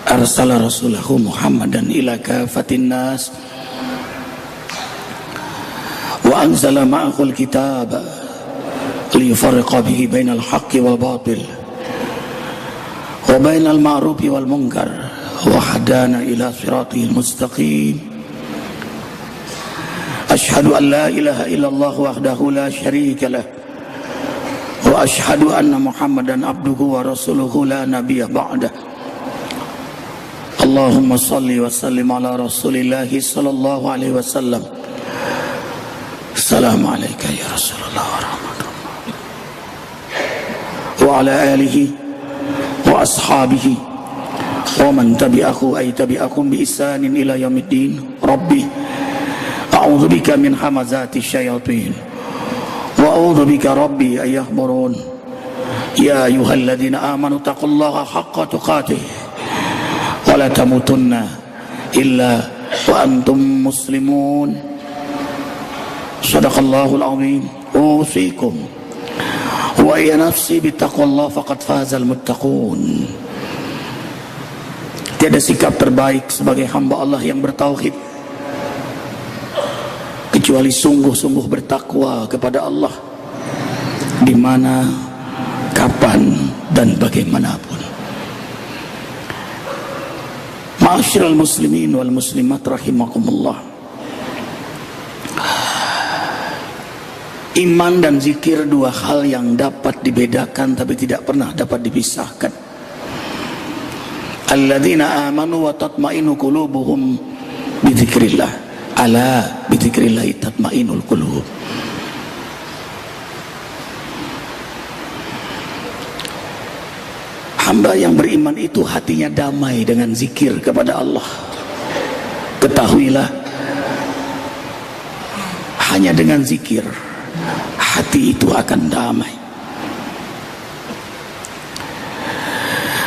arsala rasulahu Muhammadan ila kafatin nas wa anzala ma'ahul kitab liyufarriqa bihi bainal haqqi wal batil wa bainal ma'rufi wal munkar wa hadana ila siratil mustaqim. Ashhadu an la ilaha illallah wahdahu la syarika lah wa ashhadu anna Muhammadan abduhu wa rasuluhu la nabiyya ba'dah. Allahumma salli wa sallim ala rasulillahi sallallahu alaihi wasallam. Assalamu alayka ya Rasulullah wa rahmatullahi wa ala alihi wa ashabihi wa man tabi'ahu ay tabi'akum bi ihsanin ila yaumiddin. Rabbi a'udzu bika min hamazati syayatin wa a'udzu bika rabbi ay yahburun. Ya ayyuhalladzina amanu taqullaha haqqa tuqatih wa la tamutunna illa wa antum muslimun. Sadaqallahul azim. Usikum wa ya nafsi bittaqwallah faqad fazal muttaqun. Tiada sikap terbaik sebagai hamba Allah yang bertauhid kecuali sungguh-sungguh bertakwa kepada Allah di mana, kapan dan bagaimanapun. Ma'asyiral muslimin wal muslimat rahimakumullah. Iman dan zikir dua hal yang dapat dibedakan tapi tidak pernah dapat dipisahkan. Alladzina amanu wa tatma'innu qulubuhum bi dzikrillah. Ala bi dzikrillah tatma'innul qulub. Hamba yang beriman itu hatinya damai dengan zikir kepada Allah. Ketahuilah, hanya dengan zikir hati itu akan damai.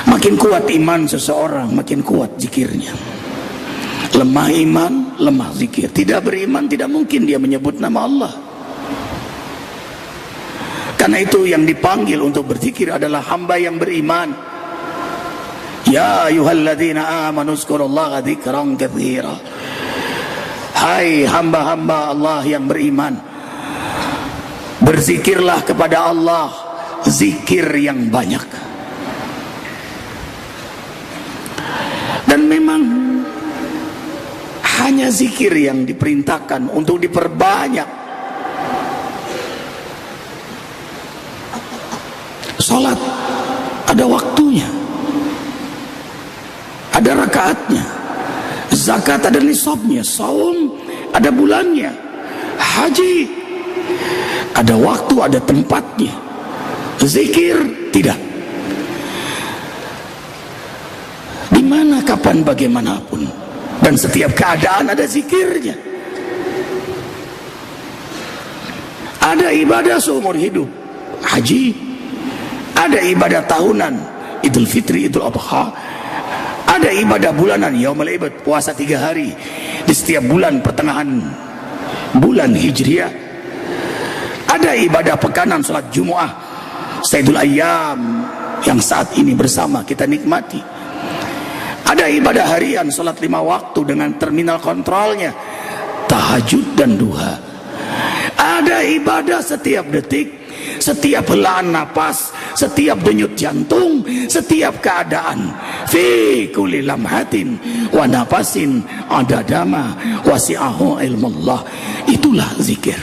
Makin kuat iman seseorang, makin kuat zikirnya. Lemah iman, lemah zikir. Tidak beriman, tidak mungkin dia menyebut nama Allah. Karena itu yang dipanggil untuk berzikir adalah hamba yang beriman. Ya ayyuhalladzina amanu zkurullaha dzikran katsira. Hai hamba-hamba Allah yang beriman, berzikirlah kepada Allah zikir yang banyak. Dan memang hanya zikir yang diperintahkan untuk diperbanyak. Salat ada waktunya, ada rakaatnya. Zakat ada nisabnya, saum ada bulannya, haji ada waktu, ada tempatnya. Zikir tidak. Di mana, kapan, bagaimanapun, dan setiap keadaan ada zikirnya. Ada ibadah seumur hidup, haji. Ada ibadah tahunan, Idul Fitri, Idul Adha. Ada ibadah bulanan, Yaumul Ibad, puasa 3 hari di setiap bulan pertengahan bulan Hijriah. Ada ibadah pekanan, salat Jumu'ah, Sayyidul Ayyam yang saat ini bersama kita nikmati. Ada ibadah harian, salat 5 waktu dengan terminal kontrolnya, tahajud dan duha. Ada ibadah setiap detik, setiap helaan napas, setiap denyut jantung, setiap keadaan. Fi kulli lamhatin wa nafasin adadama wasi'ahu ilmullah. Itulah zikir.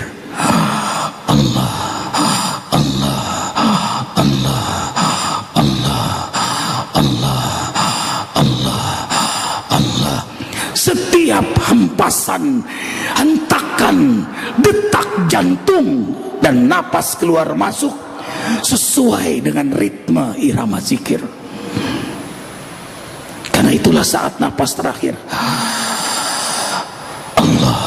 Allah, Allah, Allah, Allah, Allah, Allah, Allah. Setiap hempasan, hentakan, detak jantung dan napas keluar masuk sesuai dengan ritme irama zikir. Karena itulah saat napas terakhir, Allah,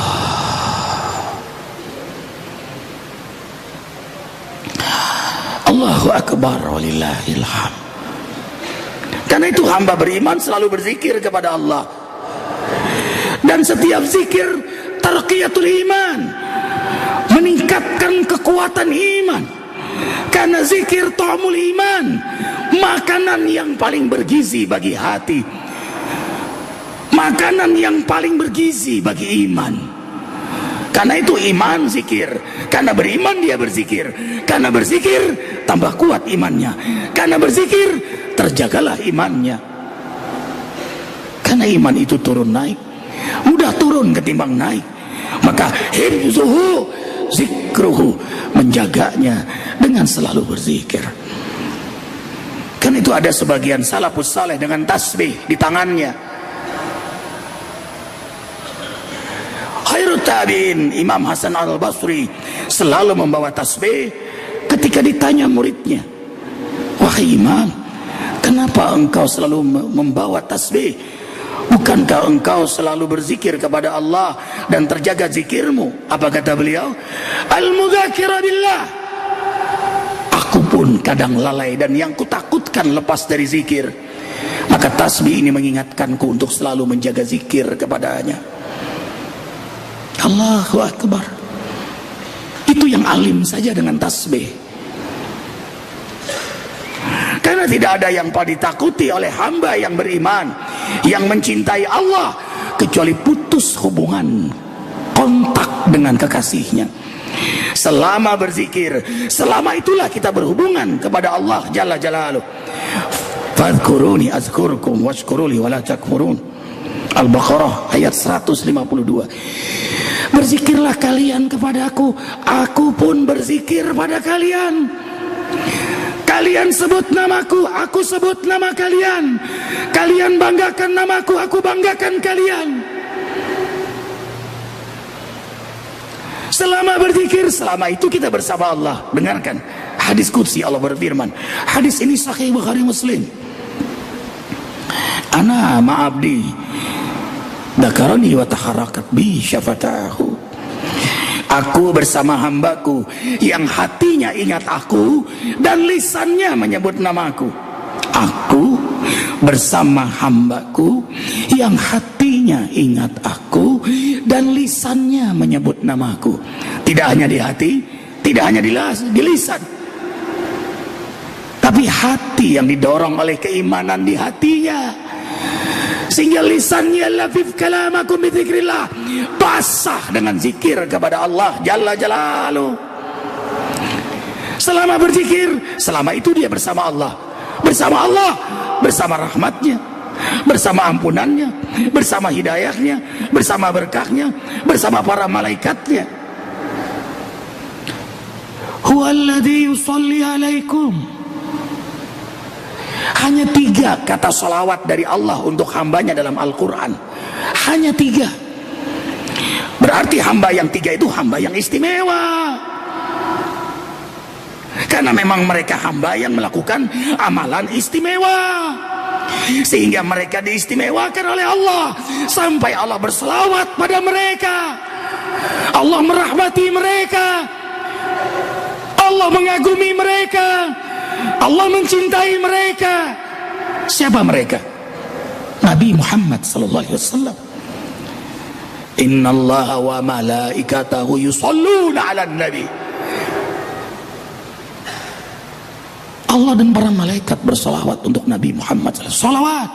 Allahu Akbar walillahil hamd. Karena itu hamba beriman selalu berzikir kepada Allah. Dan setiap zikir tarqiyatul iman, meningkatkan kekuatan iman. Karena zikir ta'amul iman, makanan yang paling bergizi bagi hati. makanan yang paling bergizi bagi iman. Karena itu iman zikir. Karena beriman dia berzikir. Karena berzikir tambah kuat imannya. Karena berzikir terjagalah imannya. Karena iman itu turun naik, mudah turun ketimbang naik. Maka hifzuhu zikruhu, menjaganya dengan selalu berzikir. Kan itu ada sebagian salafus saleh dengan tasbih di tangannya. Khairut tabi'in Imam Hasan al-Basri selalu membawa tasbih. Ketika ditanya muridnya, wahai Imam, kenapa engkau selalu membawa tasbih? Bukankah engkau selalu berzikir kepada Allah dan terjaga zikirmu? Apa kata beliau? Al-mudzakira billah. Aku pun kadang lalai dan yang kutakutkan lepas dari zikir. Maka tasbih ini mengingatkanku untuk selalu menjaga zikir kepadanya. Allahu Akbar. Itu yang alim saja dengan tasbih. Karena tidak ada yang paling ditakuti oleh hamba yang beriman, yang mencintai Allah, kecuali putus hubungan kontak dengan kekasihnya. Selama berzikir, selama itulah kita berhubungan kepada Allah Jalla Jalaluh. Fadhkuruni azkurkum washkuruli wala takfurun. Al-Baqarah ayat 152. Berzikirlah kalian kepadaku, aku pun berzikir pada kalian. Kalian sebut namaku, aku sebut nama kalian. Kalian banggakan namaku, aku banggakan kalian. Selama berzikir, selama itu kita bersama Allah. Dengarkan hadis qudsi, Allah berfirman. Hadis ini sahih Bukhari Muslim. Ana ma'abdi dakarani wa taharakat bi syafatahu. Aku bersama hambaku yang hatinya ingat aku dan lisannya menyebut namaku. Aku bersama hambaku yang hatinya ingat aku dan lisannya menyebut namaku. Tidak hanya di hati, tidak hanya di lisan, tapi hati yang didorong oleh keimanan di hatinya, sehingga lisannya lafif kalamakum bidzikrillah, basah dengan zikir kepada Allah Jalla Jalaluh. Selama berzikir, selama itu dia bersama Allah. Bersama Allah, bersama rahmatnya, bersama ampunannya, bersama hidayahnya, bersama berkahnya, bersama para malaikatnya. Huwallazi yusalli alaikum. Hanya 3 kata salawat dari Allah untuk hambanya dalam Al-Quran. Hanya 3. Berarti hamba yang 3 itu hamba yang istimewa. Karena memang mereka hamba yang melakukan amalan istimewa, sehingga mereka diistimewakan oleh Allah. Sampai Allah berselawat pada mereka, Allah merahmati mereka, Allah mengagumi mereka, Allah mencintai mereka. Siapa mereka? Nabi Muhammad sallallahu alaihi wasallam. Innallaha wa malaikatahu yusholluna 'alan nabi. Allah dan para malaikat bersolawat untuk Nabi Muhammad sallallahu alaihi wasallam. Solawat.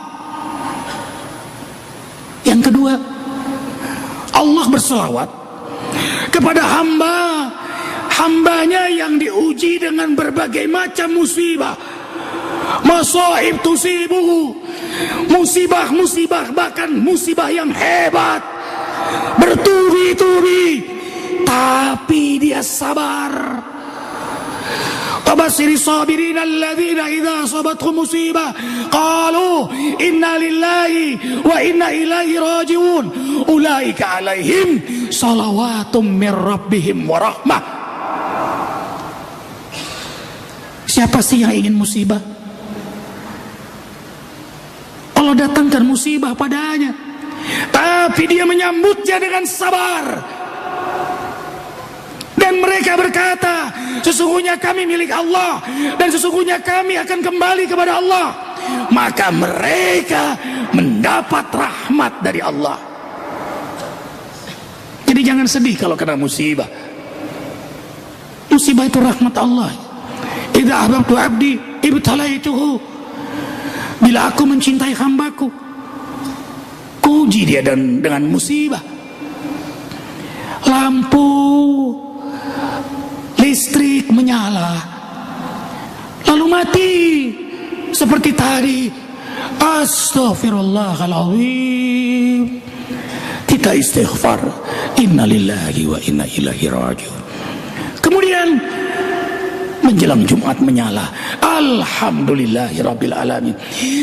Yang kedua, Allah bersolawat kepada hambanya yang diuji dengan berbagai macam musibah. Masaib tusibuhu, musibah-musibah, bahkan musibah yang hebat, bertubi-tubi, tapi dia sabar. Wabashiri sabirin alladzina idza asabathum musibah qalu inna lillahi wa inna ilaihi rajiun ulaika alaihim salawatum min rabbihim wa rahmah. Siapa sih yang ingin musibah? Allah datangkan musibah padanya, tapi dia menyambutnya dengan sabar. Dan mereka berkata, sesungguhnya kami milik Allah dan sesungguhnya kami akan kembali kepada Allah. Maka mereka mendapat rahmat dari Allah. Jadi jangan sedih kalau kena musibah. Musibah itu rahmat Allah. Idza ahbabtu abdi ibtalaituhu. Bila aku mencintai hambaku, ku uji dia dengan musibah. Lampu listrik menyala, lalu mati seperti tadi. Astaghfirullahaladzim. Kita istighfar, innalillahi wa inna ilaihi rajiun. Kemudian menjelang Jumat menyala, alhamdulillahirabbil alamin.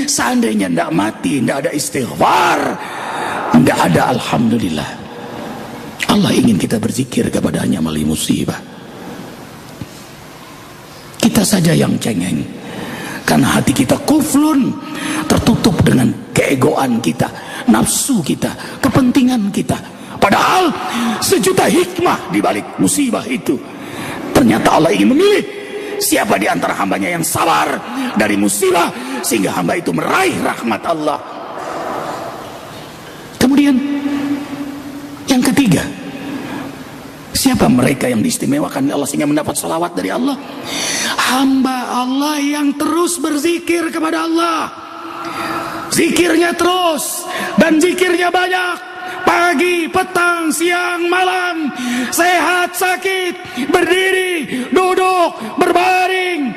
Seandainya tidak mati, tidak ada istighfar, tidak ada alhamdulillah. Allah ingin kita berzikir kepadanya melalui musibah. Kita saja yang cengeng, karena hati kita kuflun, tertutup dengan keegoan kita, nafsu kita, kepentingan kita. Padahal sejuta hikmah di balik musibah itu. Ternyata Allah ingin memilih siapa di antara hambanya yang sabar dari musibah, sehingga hamba itu meraih rahmat Allah. Kemudian yang ketiga, siapa mereka yang diistimewakan oleh Allah sehingga mendapat salawat dari Allah? Hamba Allah yang terus berzikir kepada Allah. Zikirnya terus dan zikirnya banyak, pagi, petang, siang, malam, sehat, sakit, berdiri, duduk, berbaring,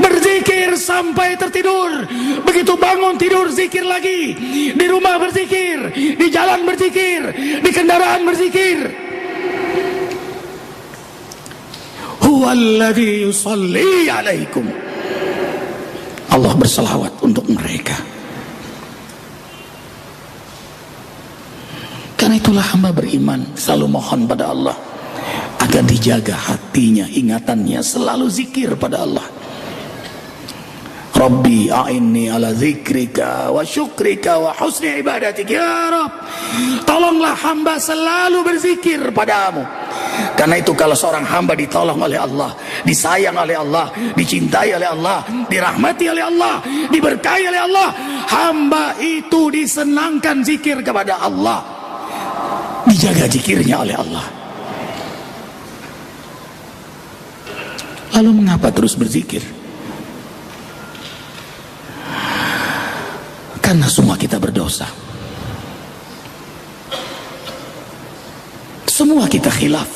berzikir sampai tertidur. Begitu bangun tidur zikir lagi, di rumah berzikir, di jalan berzikir, di kendaraan berzikir. Huwallazi yusalli alaikum. Allah berselawat untuk mereka. Karena itulah hamba beriman selalu mohon pada Allah agar dijaga hatinya, ingatannya selalu zikir pada Allah. Rabbi a'inni ala zikrika wa syukrika wa husni ibadatik. Ya Rabb, tolonglah hamba selalu berzikir padamu. Karena itu kalau seorang hamba ditolong oleh Allah, disayang oleh Allah, dicintai oleh Allah, dirahmati oleh Allah, diberkahi oleh Allah, hamba itu disenangkan zikir kepada Allah, dijaga zikirnya oleh Allah. Lalu mengapa terus berzikir? Karena semua kita berdosa. Semua kita khilaf.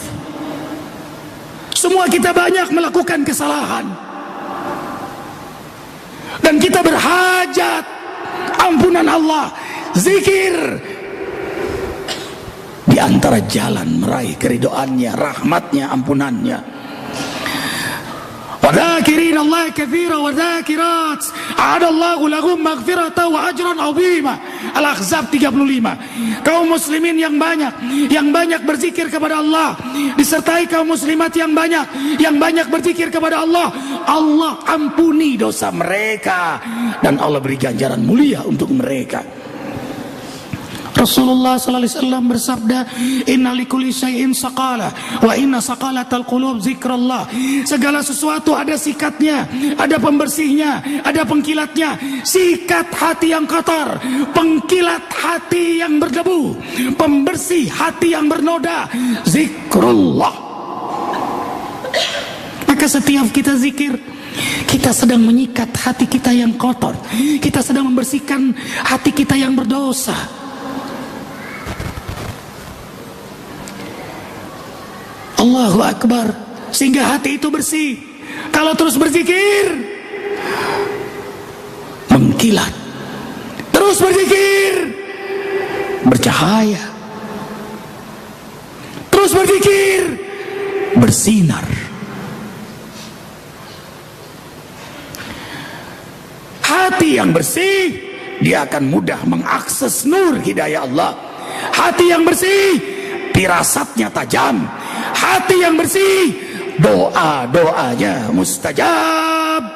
Semua kita banyak melakukan kesalahan. Dan kita berhajat ampunan Allah. Zikir di antara jalan meraih keridhaannya, rahmatnya, ampunannya. Wadzakirin Allah katsira wa dzakirat a'adallahu lahum maghfiratan wa ajran 'azima. Al-Ahzab 35. Kaum muslimin yang banyak berzikir kepada Allah, disertai kaum muslimat yang banyak berzikir kepada Allah, Allah ampuni dosa mereka dan Allah beri ganjaran mulia untuk mereka. Rasulullah sallallahu alaihi wasallam bersabda, "Inna likulli syai'in saqala wa inna saqalatal qulub zikrullah." Segala sesuatu ada sikatnya, ada pembersihnya, ada pengkilatnya. Sikat hati yang kotor, pengkilat hati yang berdebu, pembersih hati yang bernoda, zikrullah. Maka setiap kita zikir, kita sedang menyikat hati kita yang kotor, kita sedang membersihkan hati kita yang berdosa. Allahu Akbar, sehingga hati itu bersih. Kalau terus berzikir, mengkilat. Terus berzikir, bercahaya. Terus berzikir, bersinar. Hati yang bersih, dia akan mudah mengakses nur hidayah Allah. Hati yang bersih, firasatnya tajam. Hati yang bersih, doa-doanya mustajab.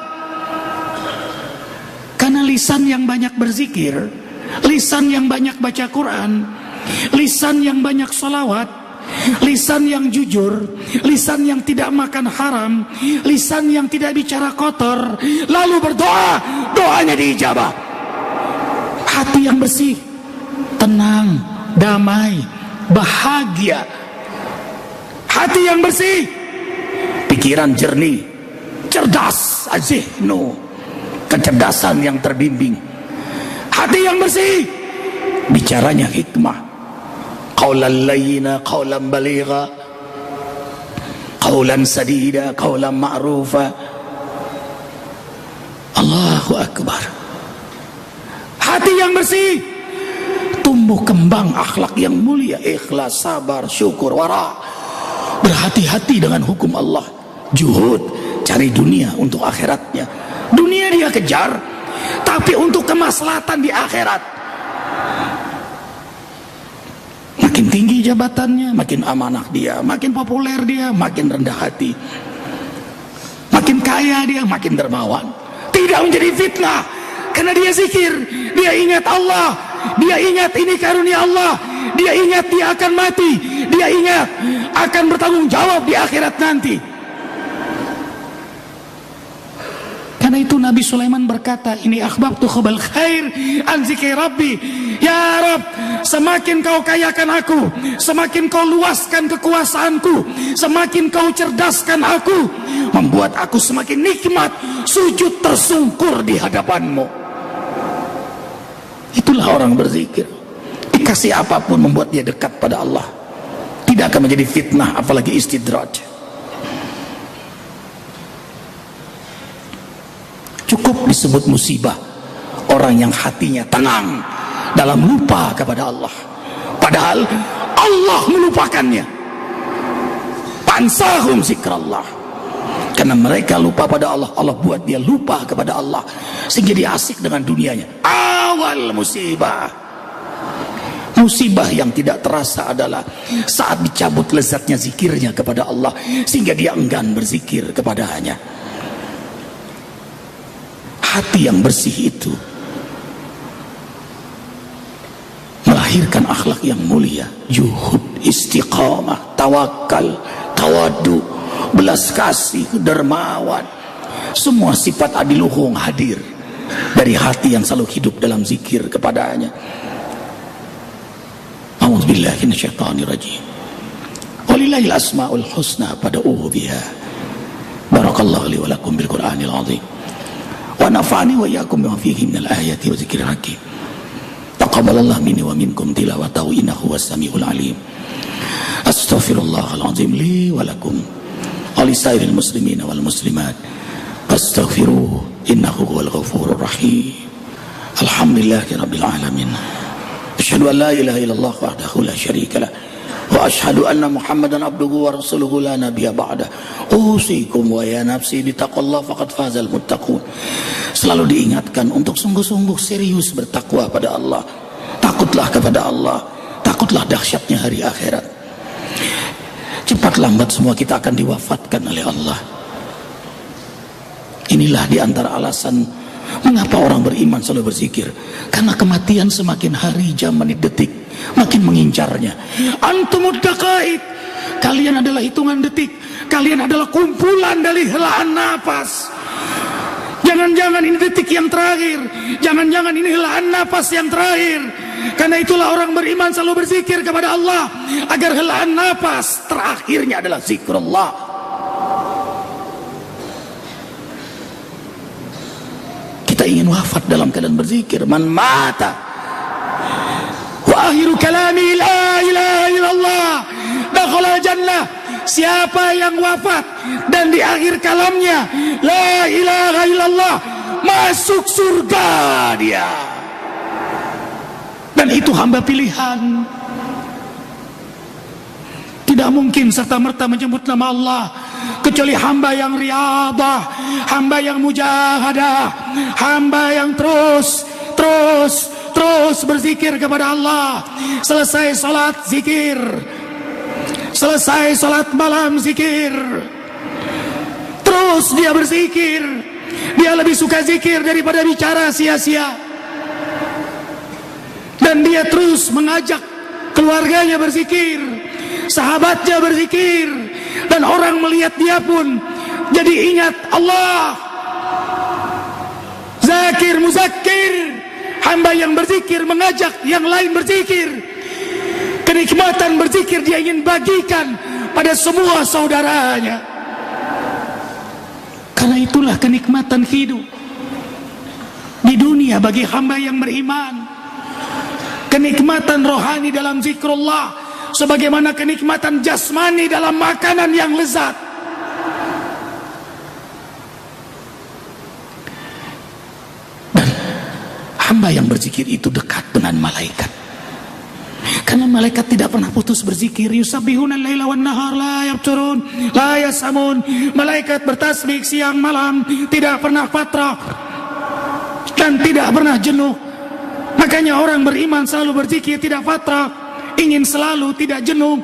Karena lisan yang banyak berzikir, lisan yang banyak baca Quran, lisan yang banyak sholawat, lisan yang jujur, lisan yang tidak makan haram, lisan yang tidak bicara kotor, lalu berdoa, doanya diijabah. Hati yang bersih, tenang, damai, bahagia. Hati yang bersih, pikiran jernih, cerdas, azihnu, kecerdasan yang terbimbing. Hati yang bersih, bicaranya hikmah, qaulan layyina qaulan baligha, qaulan sadida qaulan ma'rufa. Allahu akbar. Hati yang bersih, tumbuh kembang akhlak yang mulia, ikhlas, sabar, syukur, wara, berhati-hati dengan hukum Allah, juhud, cari dunia untuk akhiratnya. Dunia dia kejar, tapi untuk kemaslahatan di akhirat. Makin tinggi jabatannya, makin amanah dia, makin populer dia, makin rendah hati. Makin kaya dia, makin dermawan. Tidak menjadi fitnah, karena dia zikir, dia ingat Allah, dia ingat ini karunia Allah, dia ingat dia akan mati, dia ingat akan bertanggung jawab di akhirat nanti. Karena itu Nabi Sulaiman berkata, ini akhbabtu khabal khair an zikri rabbi. Ya Rabb, semakin kau kayakan aku, semakin kau luaskan kekuasaanku, semakin kau cerdaskan aku, membuat aku semakin nikmat sujud tersungkur di hadapanmu. Itulah orang berzikir. Dikasih apapun membuat dia dekat pada Allah, tidak akan menjadi fitnah apalagi istidraj. Cukup disebut musibah orang yang hatinya tenang dalam lupa kepada Allah, padahal Allah melupakannya. Pansahum zikrallah, karena mereka lupa pada Allah, Allah buat dia lupa kepada Allah sehingga dia asik dengan dunianya. Awal musibah, musibah yang tidak terasa adalah saat dicabut lezatnya zikirnya kepada Allah sehingga dia enggan berzikir kepadanya. Hati yang bersih itu melahirkan akhlak yang mulia, juhud, istiqamah, tawakal, tawadu, belas kasih, dermawan. Semua sifat adiluhung hadir dari hati yang selalu hidup dalam zikir kepadanya. A'udzubillahi minasyaitonirrajim. Walillahil asmaul husna fad'uhu biha. Barakallahu li wa lakum bil Qur'anil azim. Wa nafa'ani wa iyyakum bima fihi minal ayati wa dzikril hakim. Taqabbalallahu minni wa minkum tilawatahu innahu was-sami'ul alim. Astaghfirullahal azim li wa lakum wa lisairil muslimina wal muslimat. Astaghfiruhu innahu huwal ghafurur rahim. Alhamdulillahirabbil alamin. Asyhadu an la ilaha illallah wahdahu la syarika lah. Wa asyhadu anna Muhammadan abduhu wa rasuluhu la nabiyya ba'da. Usikum wa ya nafsi bitaqwallah faqad fazal muttaqun. Selalu diingatkan untuk sungguh-sungguh serius bertakwa pada Allah. Takutlah kepada Allah, takutlah dahsyatnya hari akhirat. Cepat lambat semua kita akan diwafatkan oleh Allah. Inilah diantara alasan mengapa orang beriman selalu berzikir, karena kematian semakin hari, jam, menit, detik makin mengincarnya. Antumud daqaid, kalian adalah hitungan detik, kalian adalah kumpulan dari helaan napas. Jangan-jangan ini detik yang terakhir, jangan-jangan ini helaan napas yang terakhir. Karena itulah orang beriman selalu berzikir kepada Allah agar helaan napas terakhirnya adalah zikrullah. Kita ingin wafat dalam keadaan berzikir. Man mata wa akhiru kalami la ilaha illallah dakhala jannah. Siapa yang wafat dan di akhir kalamnya la ilaha illallah, masuk surga dia. Dan itu hamba pilihan. Tidak mungkin serta-merta menyebut nama Allah kecuali hamba yang riadah, hamba yang mujahadah, hamba yang terus berzikir kepada Allah. Selesai salat zikir, selesai salat malam zikir, terus dia berzikir. Dia lebih suka zikir daripada bicara sia-sia. Dan dia terus mengajak keluarganya berzikir, sahabatnya berzikir, dan orang melihat dia pun jadi ingat Allah. Zakir muzakir, hamba yang berzikir mengajak yang lain berzikir. Kenikmatan berzikir dia ingin bagikan pada semua saudaranya. Karena itulah kenikmatan hidup di dunia bagi hamba yang beriman. kenikmatan rohani dalam zikrullah, sebagaimana kenikmatan jasmani dalam makanan yang lezat. Dan hamba yang berzikir itu dekat dengan malaikat, karena malaikat tidak pernah putus berzikir. Yusabbihuna al-laila wan nahar la yabturun la yasamun. Malaikat bertasbih siang malam, tidak pernah fatrah dan tidak pernah jenuh. Makanya orang beriman selalu berzikir, tidak fatrah, ingin selalu, tidak jenuh.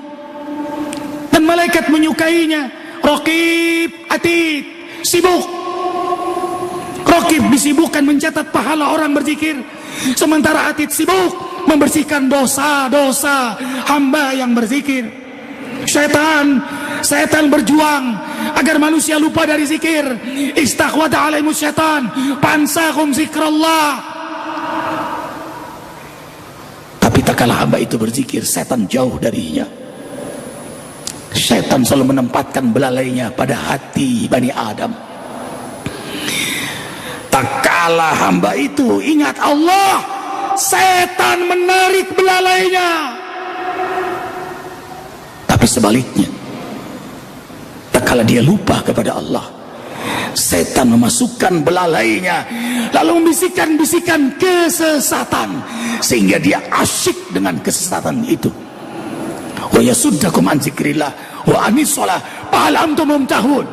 Dan malaikat menyukainya. Raqib, atid, sibuk. Raqib disibukkan mencatat pahala orang berzikir, sementara atid sibuk membersihkan dosa-dosa hamba yang berzikir. Setan berjuang agar manusia lupa dari zikir. Istaghwada alaihimus syaitan fansahum zikrallah. Tapi tak kalah hamba itu berzikir, setan jauh darinya. Setan selalu menempatkan belalainya pada hati Bani Adam. Tak kalah hamba itu ingat Allah, setan menarik belalainya. Tapi sebaliknya, tak kala dia lupa kepada Allah, setan memasukkan belalainya, lalu membisikkan-bisikkan kesesatan, sehingga dia asyik dengan kesesatan itu. Wa yasuddakum an zikrillah wa anis shalah fahal antum muntahun.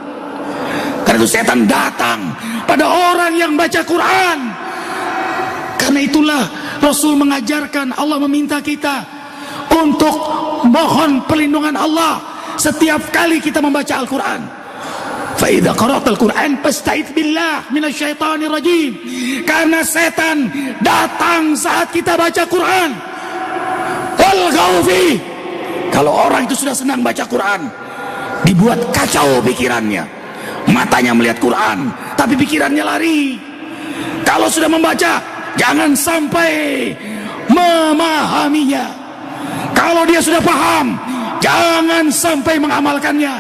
Karena itu setan datang pada orang yang baca Quran. Karena itulah Rasul mengajarkan, Allah meminta kita untuk mohon perlindungan Allah setiap kali kita membaca Al-Quran. Fa idza qara'tal Quran fasta'idz billah minasyaitonir rajim. Karena setan datang saat kita baca Quran. Wal ghaufi. Kalau orang itu sudah senang baca Quran, dibuat kacau pikirannya. Matanya melihat Quran, tapi pikirannya lari. Kalau sudah membaca, jangan sampai memahaminya. Kalau dia sudah paham, jangan sampai mengamalkannya.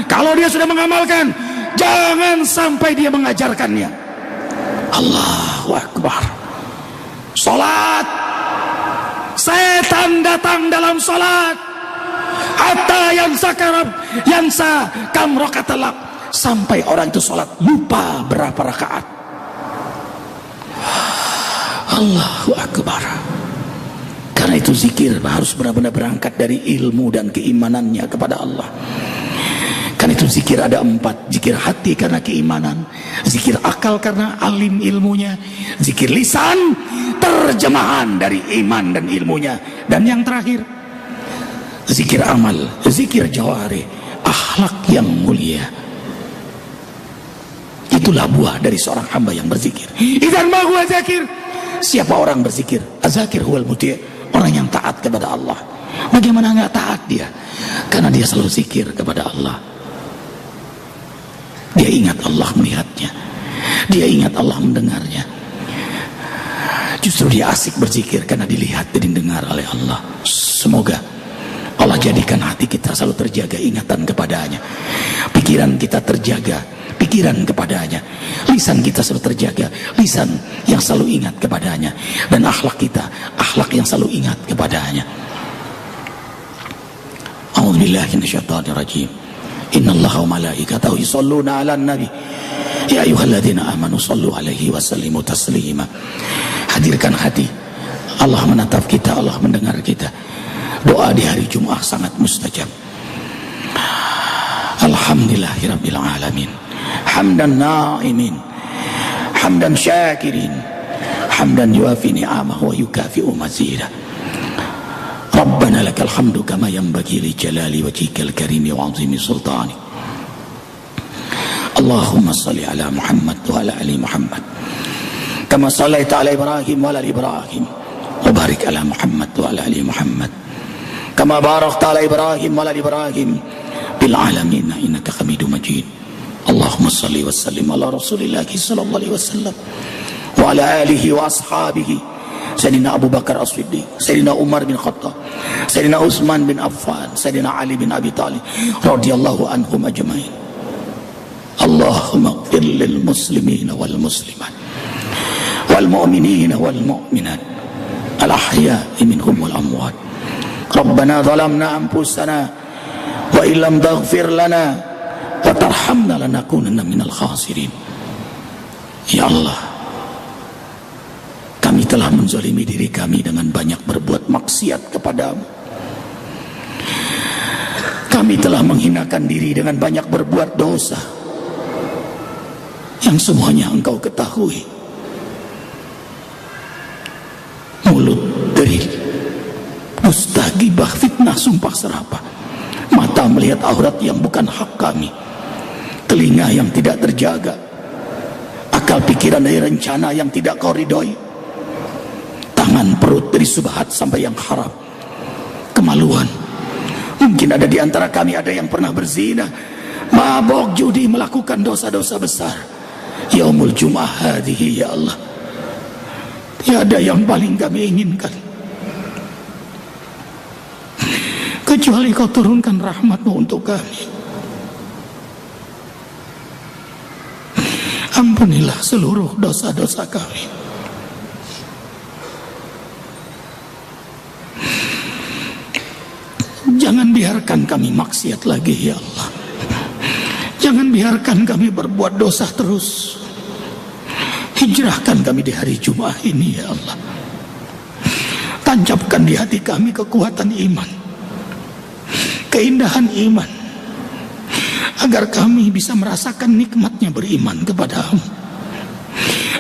Kalau dia sudah mengamalkan, jangan sampai dia mengajarkannya. Allahu Akbar. Salat, setan datang dalam salat. Hatta yansa kam rakatalak. Sampai orang itu salat lupa berapa rakaat. Allahu Akbar. Karena itu zikir harus benar-benar berangkat dari ilmu dan keimanannya kepada Allah. Karena itu zikir ada 4. Zikir hati karena keimanan, zikir akal karena alim ilmunya, zikir lisan terjemahan dari iman dan ilmunya, dan yang terakhir zikir amal, zikir jawari, akhlak yang mulia. Itulah buah dari seorang hamba yang berzikir. Idzan ma huwa zakir. Siapa orang berzikir? Azakir huwal muti', orang yang taat kepada Allah. Bagaimana enggak taat dia? Karena dia selalu zikir kepada Allah. Dia ingat Allah melihatnya, dia ingat Allah mendengarnya. Justru dia asik berzikir karena dilihat dan didengar oleh Allah. Semoga Allah jadikan hati kita selalu terjaga ingatan kepadanya, pikiran kita terjaga pikiran kepadanya, lisan kita selalu terjaga lisan yang selalu ingat kepadanya, dan akhlak kita akhlak yang selalu ingat kepadanya. A'udzubillahi minasyaitonir rajim. Innallaha wa malaikatahu yusholluna 'alan nabi ya ayyuhalladzina amanu shallu 'alaihi wa sallimu taslima. Hadirkan hati. Allah menatap kita, Allah mendengar kita. Doa di hari Jumat sangat mustajab. Alhamdulillahirabbil alamin. Hamdan na'imin, hamdan syakirin, hamdan yuafi ni'amahu wa yukafi'u mazida. Rabbana lakal hamdu kama yanbaghi li jalali wajhikal karimi wa 'azimi sultani. Allahumma salli ala Muhammad wa ala ali Muhammad kama sallaita ala Ibrahim wa ala ali Ibrahim wa barik ala Muhammad wa ala ali Muhammad kama barakta ala Ibrahim wa ala ali Ibrahim bil alamin innaka Hamidum Majid. Allahumma salli wa sallim ala Rasulillah sallallahu alaihi wasallam wa ala alihi wa ashabihi Sayyidina Abu Bakar As-Siddiq, Sayyidina Umar bin Khattab, Sayyidina Utsman bin Affan, Sayyidina Ali bin Abi Thalib radhiyallahu anhum ajma'in. Allahumma ighfir lil muslimina wal muslimat wal mu'minina wal mu'minat al-ahya'i minhum wal amwat. Rabbana zalamna anfusana wa illam taghfir lana wa tarhamna lanakunanna minal khasirin. Ya Allah, kami telah menzalimi diri kami dengan banyak berbuat maksiat kepadamu. Kami telah menghinakan diri dengan banyak berbuat dosa yang semuanya Engkau ketahui. Mulut deril, dusta, gibah, fitnah, sumpah serapah. Mata melihat aurat yang bukan hak kami. Telinga yang tidak terjaga. Akal pikiran dari rencana yang tidak Kau ridhoi. Tangan perut dari subhat sampai yang haram. Kemaluan. Mungkin ada di antara kami ada yang pernah berzina, mabok, judi, melakukan dosa-dosa besar. Yaumul Jum'ah hadihi ya Allah, tiada yang paling kami inginkan kecuali Kau turunkan rahmat-Mu untuk kami. Ampunilah seluruh dosa-dosa kami. Jangan biarkan kami maksiat lagi ya Allah. Jangan biarkan kami berbuat dosa terus. Hijrahkan kami di hari Jumat ini ya Allah. Tancapkan di hati kami kekuatan iman, keindahan iman, agar kami bisa merasakan nikmatnya beriman kepadamu,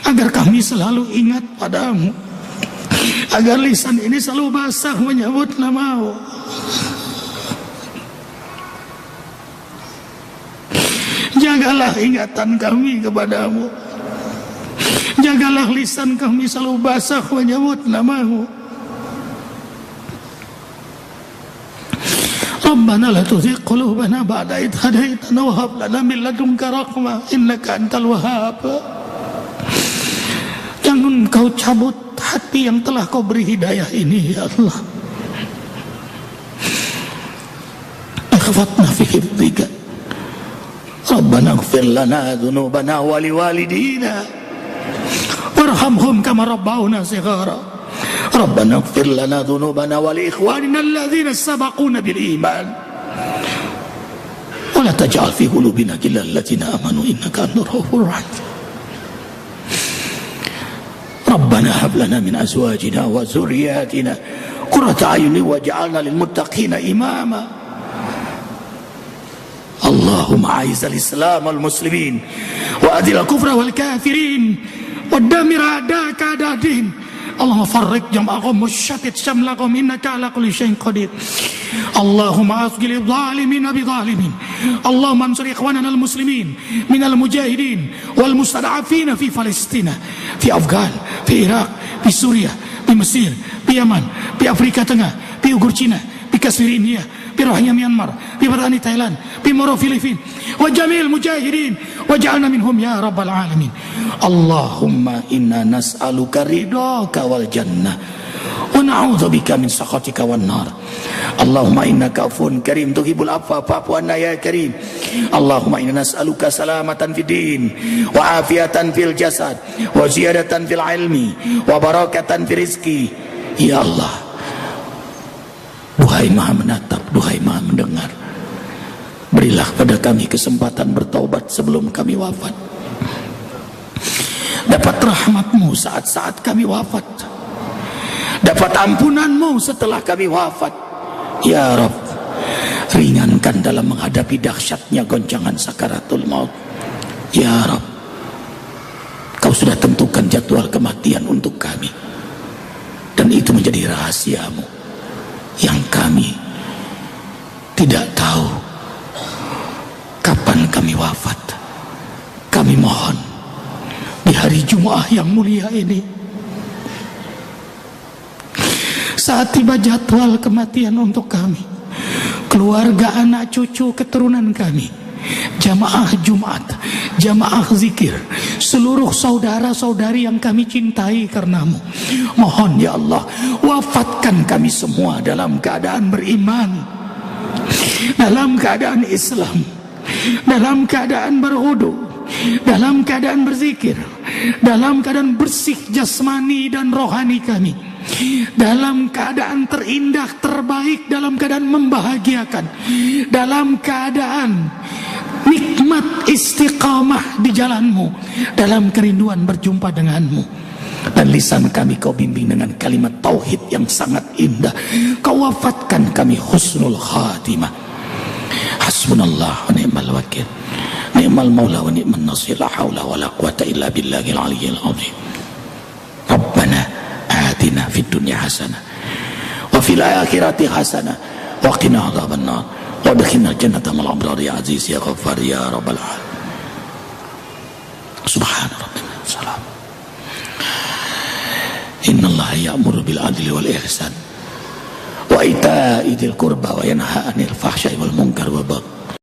agar kami selalu ingat padamu, agar lisan ini selalu basah menyebut nama-Mu. Jagalah ingatan kami kepadamu. Jagalah lisan kami selalu basah menyebut nama-Mu. Rabbana la tuzigh qulubana ba'da idh hadaitana wa hab lana min ladunka rahmah innaka antal wahhab. Jangan Kau cabut hati yang telah Kau beri hidayah ini ya Allah. Akhfatna fi hifdzika. Rabbana ighfir lana dhunubana wa liwalidina warhamhum kama rabbawna shighara. Rabbana ighfir lana dhunubana wa li ikhwanina alladhina sabaquna bil iman wa la taj'al fi qulubina ghillan lil ladzina amanu innaka antar ghafurur rahim. Rabbana hab lana min azwajina wa dhurriyyatina qurrata a'yunin waj'alna lil muttaqina imama. Allahumma a'izzal Islam wal muslimin wa adil al-kufra wal kafirin wa damir a'da'aka a'da'ad-din. Allahumma farriq jam'ahum wa shattit shamlahum innaka ala kulli syai'in qadir. Allahumma asghil adh-dhalimin bidh-dhalimin. Allahumma ansur ikhwanana al-muslimin minal mujahidin wal mustad'afin fi Palestina, fi Afghan, fi Iraq, fi Suriah, fi Mesir, fi Yaman, fi Afrika Tengah, fi Uighur Cina, fi Kashmir India, fi Rohingya Myanmar, fi Barani Thailand, fi Moro Filipin, wa jamil mujahidin waj'alna minhum ya rabbal alamin. Allahumma inna nas'aluka ridhaka wal jannah wa na'udzubika min sakhatika wan nar. Allahumma innaka afuwun karim tuhibbul afwa fa'fu anna ya karim. Allahumma inna nas'aluka salamatan fid din wa afiatan fil jasad wa ziyadatan fil ilmi wa barakatan fil rizqi. Ya Allah, duhai Maha menatap, duhai Maha mendengar, berilah pada kami kesempatan bertaubat sebelum kami wafat, dapat rahmat-Mu saat-saat kami wafat, dapat ampunan-Mu setelah kami wafat. Ya Rabb, ringankan dalam menghadapi dahsyatnya goncangan sakaratul maut. Ya Rabb, Kau sudah tentukan jadwal kematian untuk kami, dan itu menjadi rahasia-Mu yang kami tidak tahu kapan kami wafat. Kami mohon di hari Jumat yang mulia ini, saat tiba jadwal kematian untuk kami, keluarga, anak, cucu, keturunan kami, jamaah Jumat, jamaah zikir, seluruh saudara-saudari yang kami cintai karenamu, mohon ya Allah, wafatkan kami semua dalam keadaan beriman, dalam keadaan Islam, dalam keadaan berwudu, dalam keadaan berzikir, dalam keadaan bersih jasmani dan rohani kami. dalam keadaan terindah, terbaik, dalam keadaan membahagiakan, dalam keadaan nikmat istiqamah di jalanmu, dalam kerinduan berjumpa denganmu. Dan lisan kami kau bimbing dengan kalimat tauhid yang sangat indah. Kau wafatkan kami husnul khatimah. Hasbunallah wa ni'mal wakil, ni'mal maula wa ni'man nasir, la haula wa la quwata illa billahil aliyyil azim. Rabbana atina fid dunya hasanah wa fil akhirati hasanah wa qina adzabannar wa adkhilna jannata ma'al abrar ya aziz ya ghaffar ya rabbal alamin. Subhana rabbina salam. Innallaha ya'muru bil adli wal ihsan wa ita'i dzil qurba wa yanha 'anil fahsya'i wal munkar wa baghi